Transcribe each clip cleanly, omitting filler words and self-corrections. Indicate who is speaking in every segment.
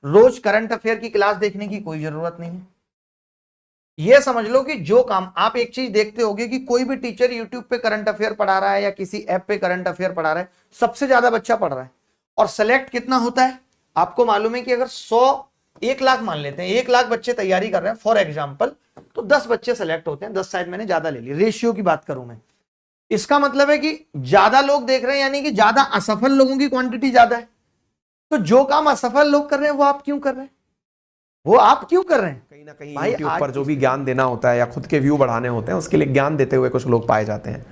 Speaker 1: रोज current affair की class देखने की कोई जरूरत नहीं है। ये समझ लो कि जो काम आप एक चीज देखते होगे कि कोई भी टीचर यूट्यूब पे करंट अफेयर पढ़ा रहा है या किसी ऐप पे करंट अफेयर पढ़ा रहा है, सबसे ज्यादा बच्चा पढ़ रहा है और सेलेक्ट कितना होता है आपको मालूम है कि अगर 1 लाख मान लेते हैं, 1 लाख बच्चे तैयारी कर रहे हैं फॉर एग्जाम्पल, तो 10 बच्चे सेलेक्ट होते हैं। 10 शायद मैंने ज्यादा ले ली, रेशियो की बात करूं मैं। इसका मतलब है कि ज्यादा लोग देख रहे हैं, यानी कि ज्यादा असफल लोगों की क्वांटिटी ज्यादा है। तो जो काम असफल लोग कर रहे हैं वो आप क्यों कर रहे हैं, वो आप क्यों कर रहे हैं?
Speaker 2: कहीं ना कहीं यूट्यूब पर जो भी ज्ञान देना होता है या खुद के व्यू बढ़ाने होते हैं, उसके लिए ज्ञान देते हुए कुछ लोग पाए जाते हैं।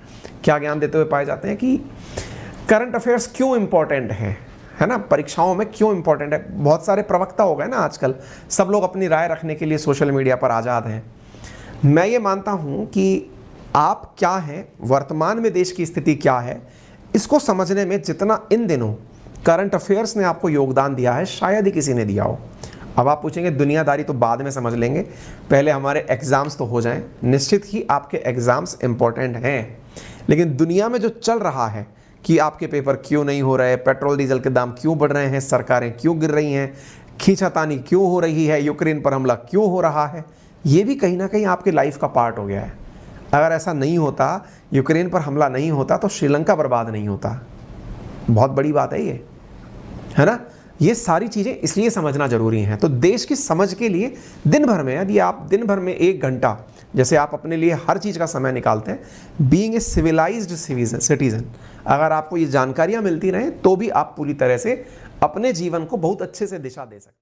Speaker 2: क्या ज्ञान देते हुए पाए जाते हैं कि करंट अफेयर्स क्यों इंपॉर्टेंट है ना, परीक्षाओं में क्यों इंपॉर्टेंट है। बहुत सारे प्रवक्ता हो गए ना आजकल, सब लोग अपनी राय रखने के लिए सोशल मीडिया पर आज़ाद हैं। मैं ये मानता हूँ कि आप क्या हैं, वर्तमान में देश की स्थिति क्या है, इसको समझने में जितना इन दिनों करंट अफेयर्स ने आपको योगदान दिया है, शायद ही किसी ने दिया हो। अब आप पूछेंगे दुनियादारी तो बाद में समझ लेंगे, पहले हमारे एग्ज़ाम्स तो हो जाएं। निश्चित ही आपके एग्ज़ाम्स इम्पोर्टेंट हैं, लेकिन दुनिया में जो चल रहा है कि आपके पेपर क्यों नहीं हो रहे, पेट्रोल डीजल के दाम क्यों बढ़ रहे हैं, सरकारें क्यों गिर रही हैं, खींचातानी क्यों हो रही है, यूक्रेन पर हमला क्यों हो रहा है, ये भी कहीं ना कहीं आपके लाइफ का पार्ट हो गया है। अगर ऐसा नहीं होता, यूक्रेन पर हमला नहीं होता, तो श्रीलंका बर्बाद नहीं होता। बहुत बड़ी बात है ये, है ना। ये सारी चीज़ें इसलिए समझना जरूरी हैं। तो देश की समझ के लिए दिन भर में, यदि आप दिन भर में 1 घंटा, जैसे आप अपने लिए हर चीज़ का समय निकालते हैं, बीइंग ए सिविलाइज्ड सिटीजन, अगर आपको ये जानकारियाँ मिलती रहें तो भी आप पूरी तरह से अपने जीवन को बहुत अच्छे से दिशा दे सकते हैं।